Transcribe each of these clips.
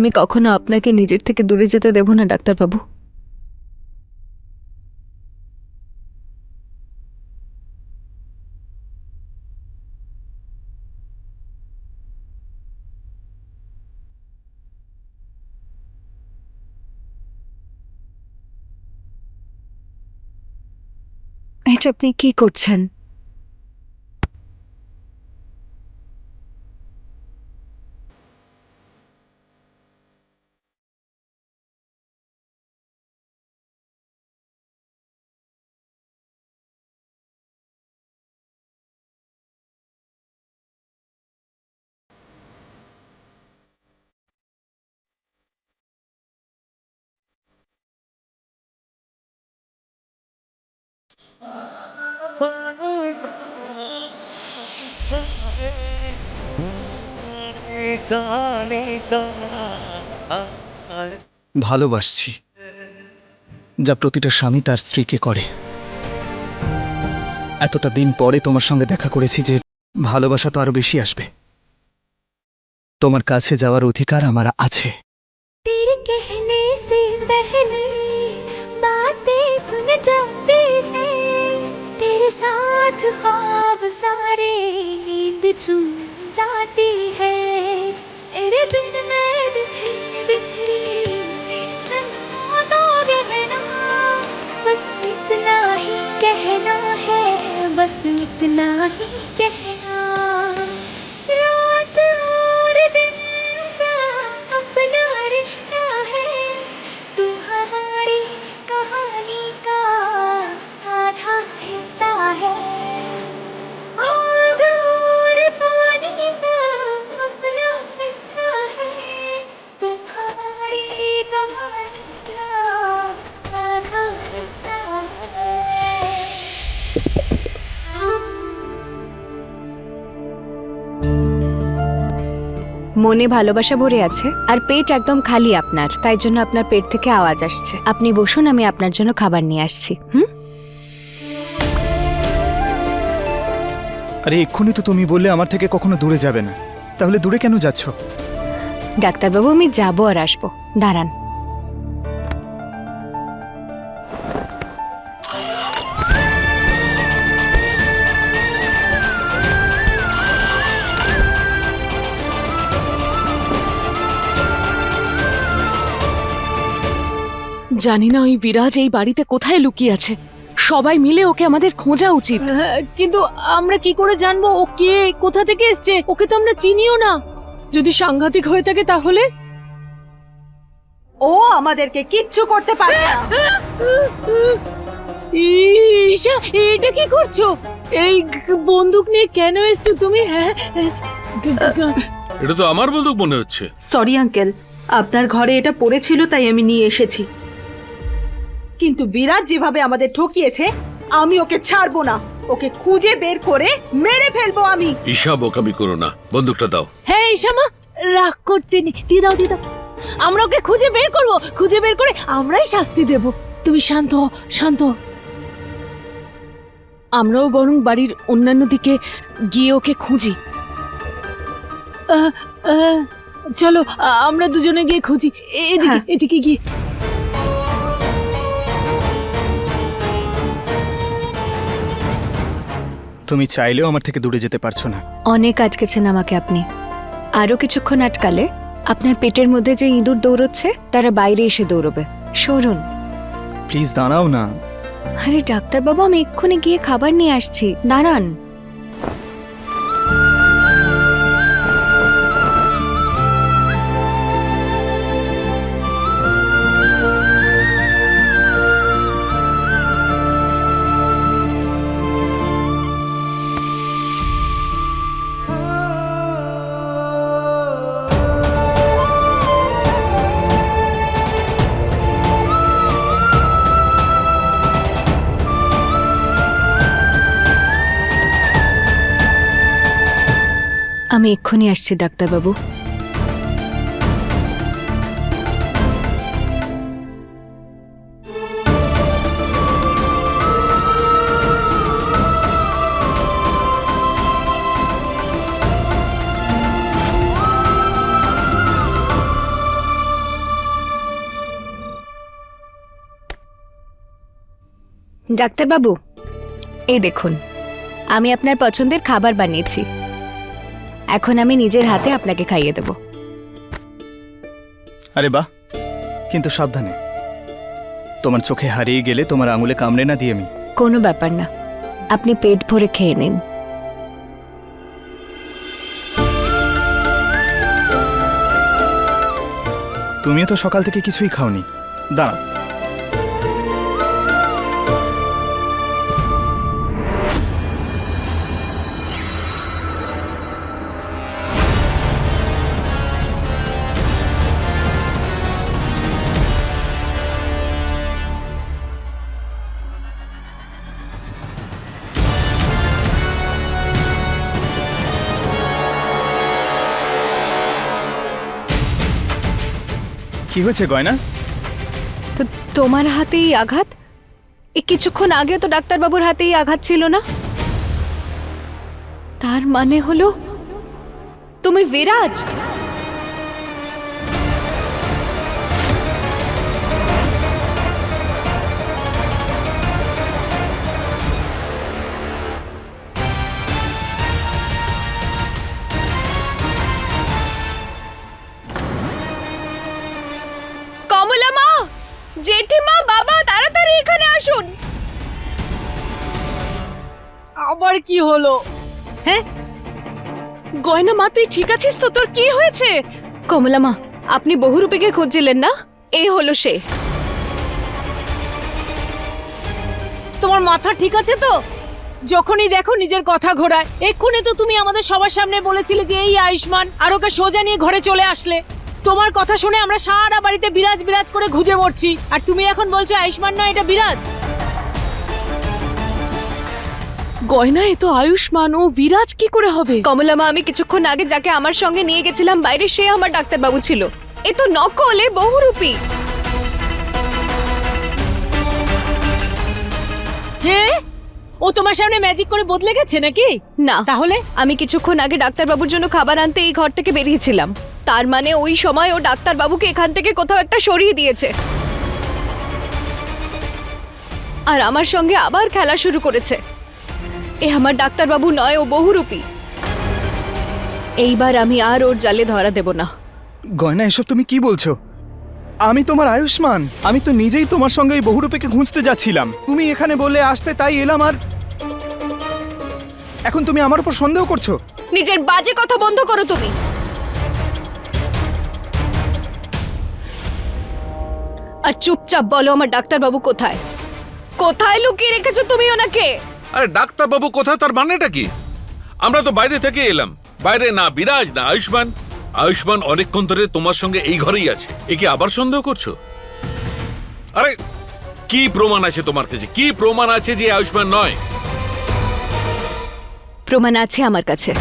আমি কখনো আপনাকে নিজের থেকে দূরে যেতে দেব না ডাক্তারবাবু। এটা আপনি কি করছেন? ভালোবাসছি, যা প্রতিটা স্বামী তার স্ত্রীকে করে। এতটা দিন পরে তোমার সঙ্গে দেখা করেছি যে ভালোবাসা তো আরো বেশি আসবে। তোমার কাছে যাওয়ার অধিকার আমার আছে। तेरे कहने से पहले बातें सुन जाते हैं, तेरे साथ ख्वाब सारे नींद चुन जाती है, तेरे बिन मैं बिखरी बिखरी सनम तो गहना, बस इतना ही कहना है, बस इतना ही कहना। रात और दिन सा अपना रिश्ता है, तू हमारी कहानी का आधा हिस्सा है, आग और पानी का अपना हिस्सा है, तू हमारी कहानी का आधा हिस्सा है। মনে ভালোবাসা ভরে আছে আর পেট একদম খালি আপনার, তাই জন্য আপনার পেট থেকে আওয়াজ আসছে। আপনি বসুন, আমি আপনার জন্য খাবার নিয়ে আসছি। আরে এক্ষুনি তো তুমি বললে আমার থেকে কখনো দূরে যাবে না, তাহলে দূরে কেন যাচ্ছ? ডাক্তারবাবু আমি যাবো আর আসবো, দাঁড়ান। জানি না ওই বিরাজ এই বাড়িতে কোথায় লুকিয়ে আছে। সবাই মিলে ওকে আমাদের খোঁজা উচিত। কিন্তু আমরা কি করে জানবো ও কে, কোথা থেকে এসেছে? ওকে তো আমরা চিনিও না। যদি সাংঘাতিক হয়ে থাকে তাহলে ও আমাদেরকে কিচ্ছু করতে পারবে না। ঈশা, এটা কি করছো? এই বন্দুক নিয়ে কেন এসেছো তুমি? হ্যাঁ, এটা তো আমার বন্দুক মনে হচ্ছে। সরি আঙ্কেল, আপনার ঘরে এটা পড়েছিল তাই আমি নিয়ে এসেছি। কিন্তু বিরাট যেভাবে আমাদের ঠকিয়েছে, আমি ওকে ছাড়বো না। ওকে খুঁজে বের করে মেরে ফেলবো আমি। ঈশা বোকামি করো না, বন্দুকটা দাও। হ্যাঁ ঈশা মা, রাগ করতে নি, দিয়ে দাও দিয়ে দাও। আমরা ওকে খুঁজে বের করবো, খুঁজে বের করে আমরাই শাস্তি দেব। তুমি শান্ত হও, শান্ত হও। আমরাও বরং বাড়ির অন্যান্য দিকে গিয়ে ওকে খুঁজি। চলো আমরা দুজনে গিয়ে খুঁজি। এদিকে এদিকে গিয়ে। তুমি চাইলেও আমার থেকে দূরে যেতে পারছো না। অনেক আটকেছেন আমাকে আপনি, আরো কিছুক্ষণ আটকালে আপনার পেটের মধ্যে যে ইঁদুর দৌড়চ্ছে তারা বাইরে এসে দৌড়বে। সরুন প্লিজ, দাঁড়াও না। আরে ডাক্তারবাবু আমি এক্ষুনি গিয়ে খাবার নিয়ে আসছি, দাঁড়ান। আমি এক্ষুনি আসছি ডাক্তারবাবু। ডাক্তারবাবু, এই দেখুন, আমি আপনার পছন্দের খাবার বানিয়েছি। এখন আমি নিজের হাতে আপনাকে খাইয়ে দেব। আরে বাহ, কিন্তু সাবধানে, তোমার চোখে হারিয়ে গেলে তোমার আঙুলে কামড়ে না দিয়ে আমি। কোনো ব্যাপার না, আপনি পেট ভরে খেয়ে নিন। তুমিও তো সকাল থেকে কিছুই খাওনি। দাঁড়াও, কি হয়েছে গয়না? তো তোমার হাতেই আঘাত? এই কিছুক্ষণ আগে তো ডাক্তারবাবুর হাতেই আঘাত ছিল না? তার মানে হলো তুমি বিরাজ। কমলা মা, জেঠিমা, বাবা, তাড়াতাড়ি এখানে আসুন। আবার কি হলো? হ্যাঁ গয়না মা, তুই ঠিক আছিস তো? তোর কি হয়েছে? কমলা মা, আপনি বহুরূপীকে খুঁজছিলেন না? এই হলো সে। তোমার মাথা ঠিক আছে তো? যখনই দেখো নিজের কথা ঘোরায়। এক্ষুনি তো তুমি আমাদের সবার সামনে বলেছিলে যে এই আয়ুষ্মান, আর ওকে সোজা নিয়ে ঘরে চলে আসলে। তোমার কথা শুনে আমরা সারা বাড়িতে বিরাজ বিরাজ করে খুঁজে মরছি, আর তুমি এখন বলছো আয়ুষ্মান নয়, এটা বিরাজ। গয়না, এ তো আয়ুষ্মান, ও বিরাজ কি করে হবে? কমলা মা, আমি কিছুক্ষণ আগে যাকে আমার সঙ্গে নিয়ে গেছিলাম বাইরে, সে আমার ডাক্তারবাবু ছিল। এ তো নকলে বহুরূপী। হ্যাঁ, ও তোমার সামনে ম্যাজিক করে বদলে গেছে নাকি? না, তাহলে আমি কিছুক্ষণ আগে ডাক্তারবাবুর জন্য খাবার আনতে এই ঘর থেকে বেরিয়েছিলাম। তার মানে ওই সময় ও ডাক্তারবাবুকে এখান থেকে কোথাও একটা সরিয়ে দিয়েছে, আর আমার সঙ্গে আবার খেলা শুরু করেছে। এ আমার ডাক্তারবাবু নয়, ও বহুরূপী। এইবার আমি আর ওর জালে ধরা দেব না। গয়না, এসব তুমি কি বলছো? আমি তোমার আয়ুষ্মান, আমি তো নিজেই তোমার সঙ্গে এই বহুরূপীকে খুঁজতে যাচ্ছিলাম। তুমি এখানে বললে আসতে, তাই এলাম। আর এখন তুমি আমার উপর সন্দেহ করছো? নিজের বাজে কথা বন্ধ করো তুমি। আর চুপচাপ বলো আমার ডাক্তারবাবু কোথায়? কোথায় লুকিয়ে রেখেছো তুমি ওনাকে? আরে ডাক্তারবাবু কোথায়, তার মানেটা কি? আমরা তো বাইরে থেকে এলাম। বাইরে না বিরাজ না আয়ুষ্মান। আয়ুষ্মান অনেকক্ষণ ধরে তোমার সঙ্গে এই ঘরেই আছে। একে আবার সন্দেহ করছো? আরে কি প্রমাণ আছে তোমার কাছে? কি প্রমাণ আছে যে আয়ুষ্মান নয়? প্রমাণ আছে আমার কাছে।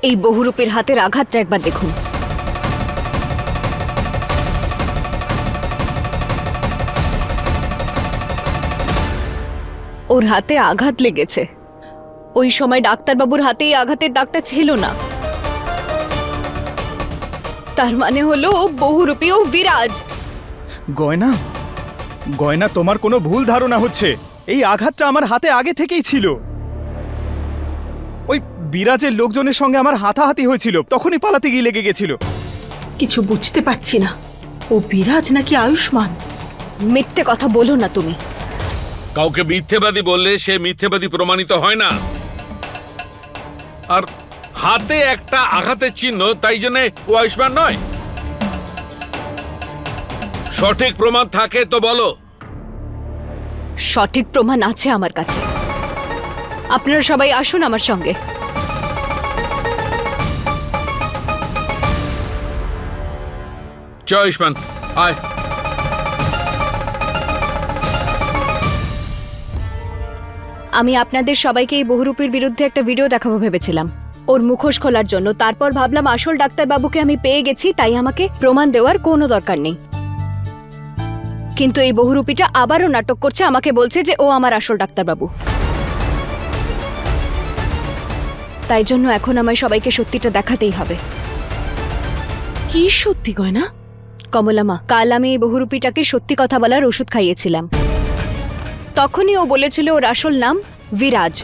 এই বহুরূপীর হাতের আঘাতটা একবার দেখুন। ওর হাতে আঘাত লেগেছে। ওই সময় ডাক্তারবাবুর হাতে এই আঘাতের দাগটা ছিল না। তার মানে হলো ও বহুরূপী, ও বিরাজ। গয়না, গয়না, তোমার কোনো ভুল ধারণা হচ্ছে। এই আঘাতটা আমার হাতে আগে থেকেই ছিল। ওই বিরাজের লোকজনের সঙ্গে আমার হাতাহাতি হয়েছিল, তখনই পালাতে গিয়ে লেগে গেছিল। কিছু বুঝতে পারছি না, ও বিরাজ নাকি আয়ুষ্মান? মিথ্যে কথা বলো না তুমি। কাউকে মিথ্যেবাদী বললে সে মিথ্যেবাদী প্রমাণিত হয় না। আর হাতে একটা আঘাতের চিহ্ন, তাই জন্য ও আয়ুষ্মান নয়। সঠিক প্রমাণ থাকে তো বলো। সঠিক প্রমাণ আছে আমার কাছে। আপনারা সবাই আসুন আমার সঙ্গে। চ আয়ুষ্মান, আয়। আমি আপনাদের সবাইকে এই বহুরূপীর বিরুদ্ধে একটা ভিডিও দেখাবো ভেবেছিলাম, ওর মুখোশ খোলার জন্য। তারপর ভাবলাম আসল ডাক্তারবাবুকে আমি পেয়ে গেছি, তাই আমাকে প্রমাণ দেওয়ার কোনো দরকার নেই। কিন্তু এই বহুরূপীটা আবারও নাটক করছে, আমাকে বলছে যে ও আমার আসল ডাক্তারবাবু। তাই জন্য এখন আমায় সবাইকে সত্যিটা দেখাতেই হবে। কি সত্যি গয়না? কমলামা, কাল আমি এই বহুরূপীটাকে সত্যি কথা বলার ওষুধ খাইয়েছিলাম। তখনই ও বলেছিল ওর আসল নাম বিরাজ,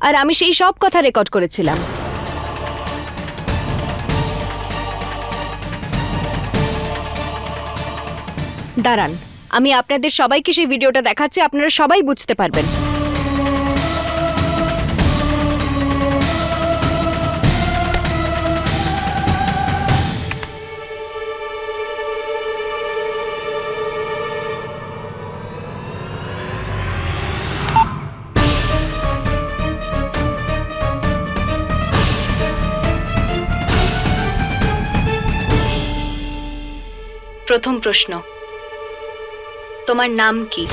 আর আমি সেই সব কথা রেকর্ড করেছিলাম। দাঁড়ান, আমি আপনাদের সবাইকে সেই ভিডিওটা দেখাচ্ছি, আপনারা সবাই বুঝতে পারবেন। প্রথম প্রশ্ন, তোমার নাম কি?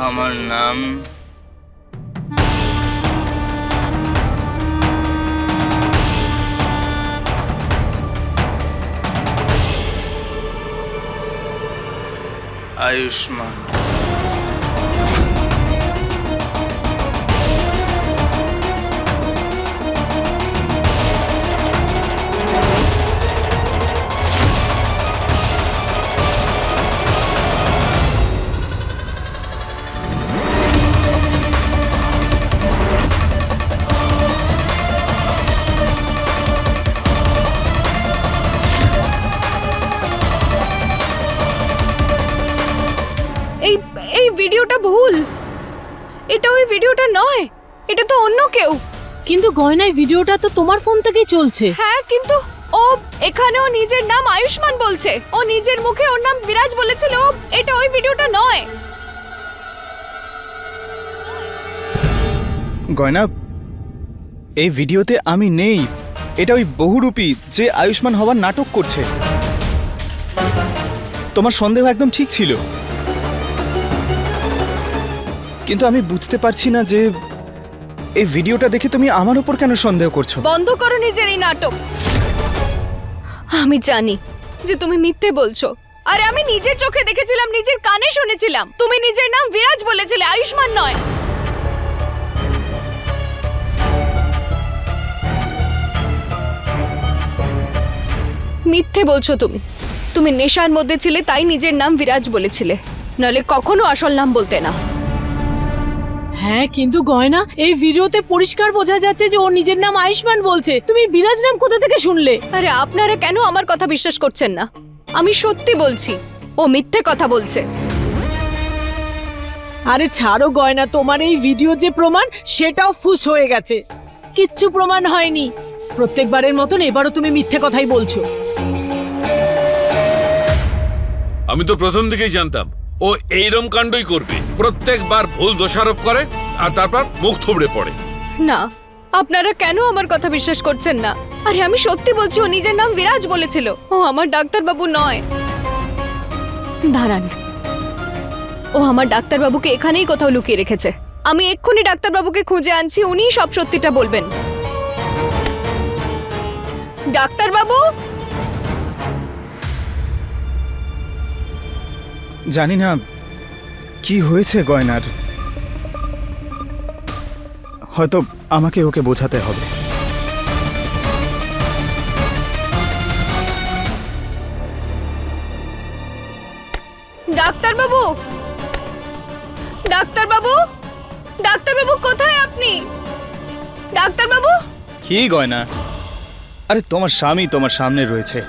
আমার নাম আয়ুষ্মান। এই ভিডিওটা ভুল, এটা ওই ভিডিওটা নয়, এটা তো অন্য কেউ। কিন্তু গয়নায় ভিডিওটা তো তোমার ফোন থেকেই চলছে। হ্যাঁ, কিন্তু ও এখানেও নিজের নাম আয়ুষ্মান বলছে, ও নিজের মুখে ওর নাম বিরাজ বলেছিল। এটা ওই ভিডিওটা নয়। গয়না, এই ভিডিওতে আমি নেই। এটা ওই বহুরূপী যে আয়ুষ্মান হওয়ার নাটক করছে। তোমার সন্দেহ একদম ঠিক ছিল, কিন্তু আমি বুঝতে পারছি না যে এই ভিডিওটা দেখে তুমি আমার উপর কেন সন্দেহ করছো। বন্ধ করো নিজের এই নাটক। আমি জানি যে তুমি মিথ্যে বলছো, আরে আমি নিজের চোখে দেখেছিলাম, নিজের কানে শুনেছিলাম। তুমি নিজের নাম বিরাজ বলেছিলে, আয়ুষ্মান নয়। মিথ্যে বলছো তুমি। তুমি নেশার মধ্যে ছিলে, তাই নিজের নাম বিরাজ বলেছিলে, নাহলে কখনো আসল নাম বলতে না। হ্যাঁ, কিন্তু গয়না, এই ভিডিওতে পরিষ্কার বোঝা যাচ্ছে যে ও নিজের নাম আয়ুষ্মান বলছে। তুমি বিরাজ নাম কোথা থেকে শুনলে? আরে আপনারা কেন আমার কথা বিশ্বাস করছেন না? আমি সত্যি বলছি, ও মিথ্যে কথা বলছে। আরে ছাড়ো গয়না, তোমার এই ভিডিও যে প্রমাণ সেটাও ফুস হয়ে গেছে, কিচ্ছু প্রমাণ হয়নি। প্রত্যেকবারের মতন এবারও তুমি মিথ্যে কথাই বলছো। আমি তো প্রথম থেকেই জানতাম ও এইরকম কাণ্ডই করবে। প্রত্যেকবার ভুল দোষারোপ করে আর তারপর মুখ থুবড়ে পড়ে। না, আপনারা কেন আমার কথা বিশ্বাস করছেন না? আরে আমি সত্যি বলছি, ও নিজের নাম বিরাজ বলেছিল, ও আমার ডাক্তারবাবু নয়। দাঁড়ান, ও আমার ডাক্তারবাবুকে এখানেই কোথাও লুকিয়ে রেখেছে। আমি এক্ষুনি ডাক্তারবাবুকে খুঁজে আনছি, উনিই সব সত্যিটা বলবেন। ডাক্তারবাবু! জানি না কি হয়েছে গয়নার, হয়তো আমাকে ওকে বোঝাতে হবে। ডাক্তারবাবু! ডাক্তারবাবু! ডাক্তারবাবু, কোথায় আপনি? ডাক্তারবাবু! কি গয়না, আরে তোমার স্বামী তোমার সামনে রয়েছে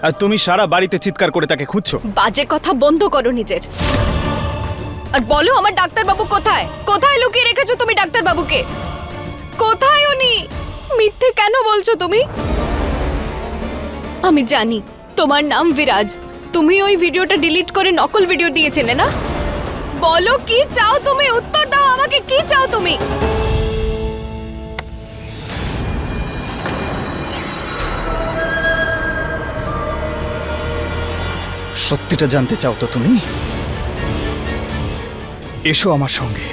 আর তুমি সারা বাড়িতে চিৎকার করে তাকে খুঁজছো। বাজে কথা বন্ধ করো নিজের, আর বলো আমার ডাক্তারবাবু কোথায়? কোথায় লুকিয়ে রেখেছো তুমি ডাক্তারবাবুকে? কোথায় উনি? মিথ্যে কেন বলছো তুমি? আমি জানি তোমার নাম বিরাজ। তুমি ওই ভিডিওটা ডিলিট করে নকল ভিডিও দিয়েছিলে না? বলো কি চাও তুমি? উত্তর দাও আমাকে, কি চাও তুমি? সত্যিটা জানতে চাও তো তুমি? এসো আমার সঙ্গে,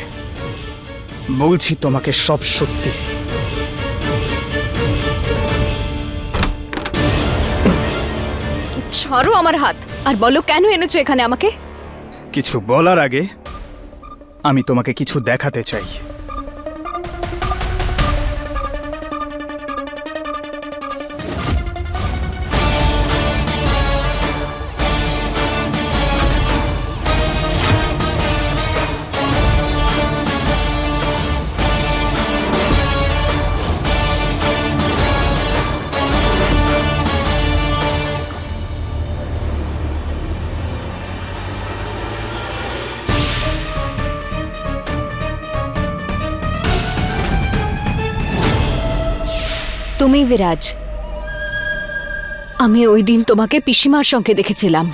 বলছি তোমাকে সব সত্যি। ছাড়ো আমার হাত, আর বলো কেন এনেছো এখানে আমাকে? কিছু বলার আগে আমি তোমাকে কিছু দেখাতে চাই। তুমি বিরাজ, আমি ওই দিন তোমাকে পিসিমার সঙ্গে দেখেছিলাম।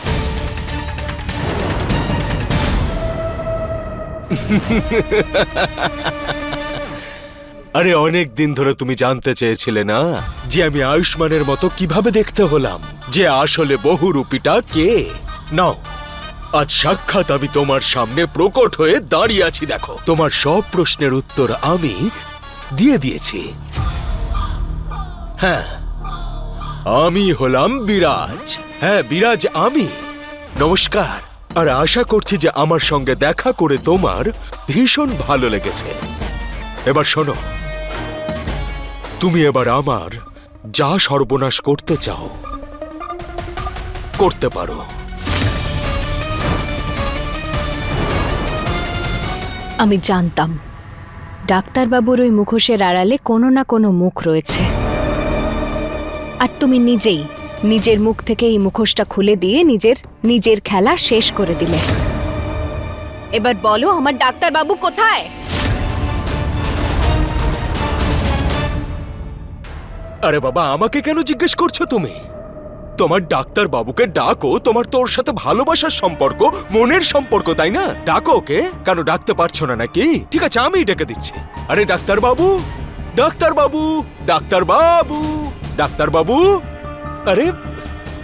আরে অনেক দিন ধরে তুমি জানতে চেয়েছিলে না যে আমি আয়ুষ্মানের মতো কিভাবে দেখতে হলাম, যে আসলে বহুরূপীটা কে। নাও, আজ সাক্ষাৎ আমি তোমার সামনে প্রকট হয়ে দাঁড়িয়ে আছি। দেখো, তোমার সব প্রশ্নের উত্তর আমি দিয়ে দিয়েছি। হ্যাঁ, আমি হলাম বিরাজ। হ্যাঁ, বিরাজ আমি। নমস্কার। আর আশা করছি যে আমার সঙ্গে দেখা করে তোমার ভীষণ ভালো লেগেছে। এবার শোনো, তুমি এবার আমার যা সর্বনাশ করতে চাও করতে পারো। আমি জানতাম ডাক্তারবাবুর ওই মুখোশের আড়ালে কোনো না কোনো মুখ রয়েছে, আর তুমি নিজেই নিজের মুখ থেকে এই মুখোশটা খুলে দিয়ে নিজের খেলা শেষ করে দিলে। এবার বলো, আমার ডাক্তারবাবু কোথায়? আরে বাবা, আমাকে কেন জিজ্ঞেস করছো তুমি? তোমার ডাক্তার বাবুকে ডাকো। তোমার তো ওর সাথে ভালোবাসার সম্পর্ক, মনের সম্পর্ক, তাই না? ডাকো ওকে। কেন ডাকতে পারছো না নাকি? ঠিক আছে, আমি ডেকে দিচ্ছি। আরে ডাক্তার বাবু, ডাক্তার বাবু, ডাক্তার বাবু, ডাক্তার বাবু। আরে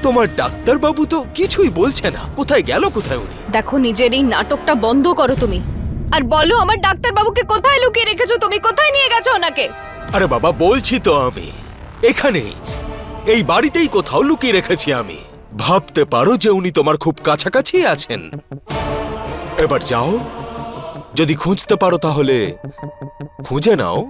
তোমার ডাক্তার বাবু তো কিছুই বলছে না। কোথায় গেল, কোথায় উনি? দেখো, নিজের এই নাটকটা বন্ধ করো তুমি, আর বলো আমার ডাক্তারবাবুকে কোথায় লুকিয়ে রেখেছো তুমি? কোথায় নিয়ে গেছো ওনাকে? আরে বাবা, বলছি তো আমি এখানে এই বাড়িতেই কোথাও লুকিয়ে রেখেছি আমি। ভাবতে পারো যে উনি তোমার খুব কাছাকাছি আছেন। এবার যাও, যদি খুঁজতে পারো তাহলে খুঁজে নাও।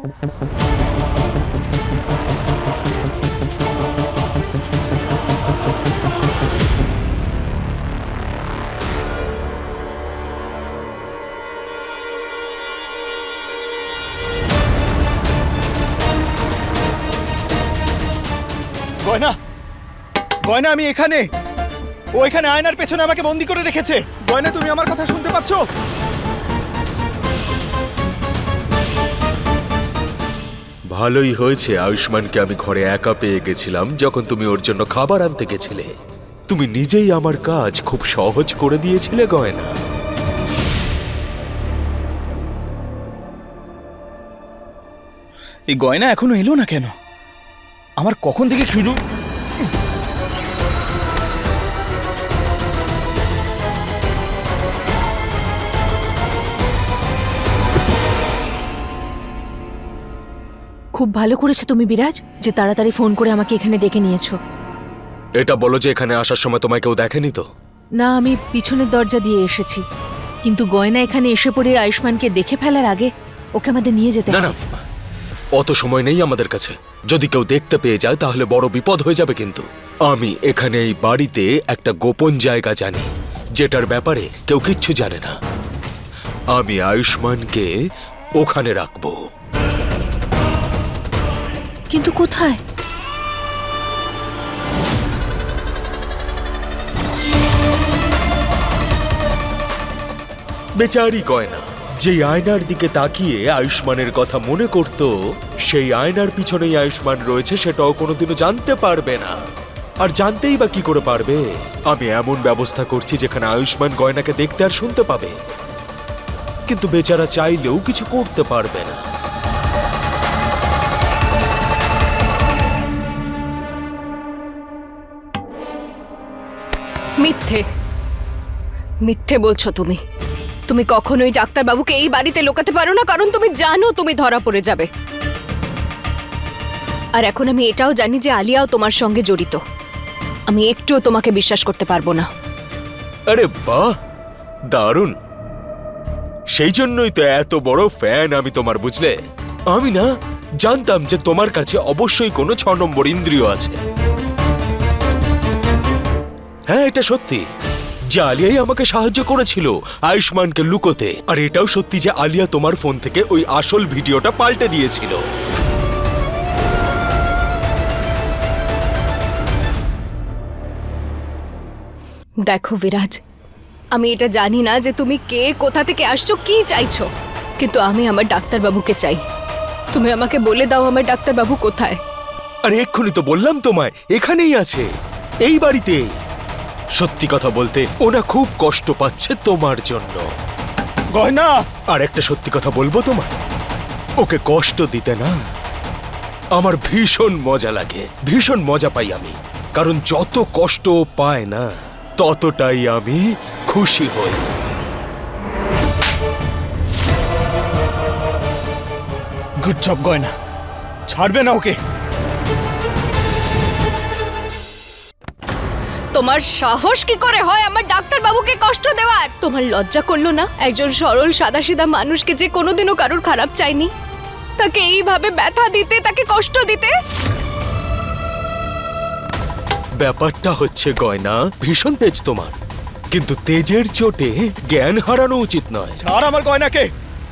গয়না, গয়না, আমি এখানে। ও এখানে আয়নার পেছনে আমাকে বন্দি করে রেখেছে। গয়না, তুমি আমার কথা শুনতে পাচ্ছ? ভালোই হয়েছে আয়ুষ্মানকে আমি ঘরে একা পেয়ে গেছিলাম যখন তুমি ওর জন্য খাবার আনতে গেছিলে। তুমি নিজেই আমার কাজ খুব সহজ করে দিয়েছিলে গয়না। এই গয়না এখনো এলো না কেন? আমার কখন থেকে শুরু? খুব ভালো করেছো তুমি বিরাজ, যে তাড়াতাড়ি ফোন করে আমাকে এখানে ডেকে নিয়েছো। এটা বলো যে এখানে আসার সময় তোমায় কেউ দেখেনি তো? না, আমি পিছনের দরজা দিয়ে এসেছি, কিন্তু গয়না এখানে এসে পড়ে আয়ুষ্মানকে দেখে ফেলার আগে ওকে আমাদের নিয়ে যেতে না হবে। না, অত সময় নেই আমাদের কাছে। যদি কেউ দেখতে পেয়ে যায় তাহলে বড় বিপদ হয়ে যাবে। কিন্তু আমি এখানে এই বাড়িতে একটা গোপন জায়গা জানি, যেটার ব্যাপারে কেউ কিচ্ছু জানে না। আমি আয়ুষ্মানকে ওখানে রাখবো। কিন্তু কোথায়? বেচারি গয়না, যেই আয়নার দিকে তাকিয়ে আয়ুষ্মানের কথা মনে করত, সেই আয়নার পিছনেই আয়ুষ্মান রয়েছে সেটাও কোনোদিনও জানতে পারবে না। আর জানতেই বা কি করে পারবে? আমি এমন ব্যবস্থা করছি যেখানে আয়ুষ্মান গয়নাকে দেখতে আর শুনতে পাবে, কিন্তু বেচারা চাইলেও কিছু করতে পারবে না। মিথ্যে, মিথ্যে বলছো তুমি। তুমি কখনোই ডাক্তারবাবুকে এই বাড়িতে লোকাতে পারো না, কারণ তুমি জানো তুমি ধরা পড়ে যাবে। আর এখন আমি এটাও জানি যে আলিয়াও তোমার সঙ্গে জড়িত। আমি একটুও তোমাকে বিশ্বাস করতে পারবো না। আরে বাহ, দারুণ। সেই জন্যই তো এত বড় ফ্যান আমি তোমার, বুঝলে? আমি না জানতাম যে তোমার কাছে অবশ্যই কোনো 6 নম্বর ইন্দ্রিয় আছে। হ্যাঁ, এটা সত্যি যে আলিয়াই আমাকে সাহায্য করেছিল আয়ুষ্মানকে লুকোতে, আর এটাও সত্যি যে আলিয়া তোমার ফোন থেকে ওই আসল ভিডিওটা পাল্টে দিয়েছিল। দেখো বিরাজ, আমি এটা জানি না যে তুমি কে, কোথা থেকে আসছো, কি চাইছো, কিন্তু আমি আমার ডাক্তারবাবুকে চাই। তুমি আমাকে বলে দাও আমার ডাক্তারবাবু কোথায়। আরে এক্ষুনি তো বললাম তোমায়, এখানেই আছে, এই বাড়িতে। সত্যি কথা বলতে ওনা খুব কষ্ট পাচ্ছে তোমার জন্য। গয়না, আর একটা সত্যি কথা বলবো তোমায়, ওকে কষ্ট দিতে না আমার ভীষণ মজা লাগে, ভীষণ মজা পাই আমি। কারণ যত কষ্ট ও পায় না ততটাই আমি খুশি হই। গুড জব গয়না, ছাড়বে না ওকে। তোমার সাহস কি করে হয় আমার ডাক্তারবাবুকে কষ্ট দেওয়ার? তোমার লজ্জা করলো না? একজন সরল সাদাসিধা মানুষকে যে কোনোদিনও কারোর খারাপ চাইনি, তাকে এইভাবে ব্যথা দিতে, তাকে কষ্ট দিতে। ব্যাপারটা হচ্ছে গয়না, ভীষণ তেজ তোমার, কিন্তু তেজের চোটে জ্ঞান হারানো উচিত নয়। ছাড় আমার গয়নাকে,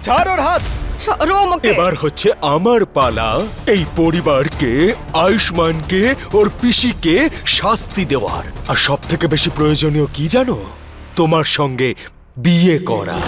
ছাড় ওর হাত। ছাড়ো আমাকে। এবার হচ্ছে আমার পালা এই পরিবারকে, আয়ুষ্মানকে, ওর পিসিকে শাস্তি দেওয়ার। আর সব থেকে বেশি প্রয়োজনীয় কি জানো? তোমার সঙ্গে বিয়ে করা।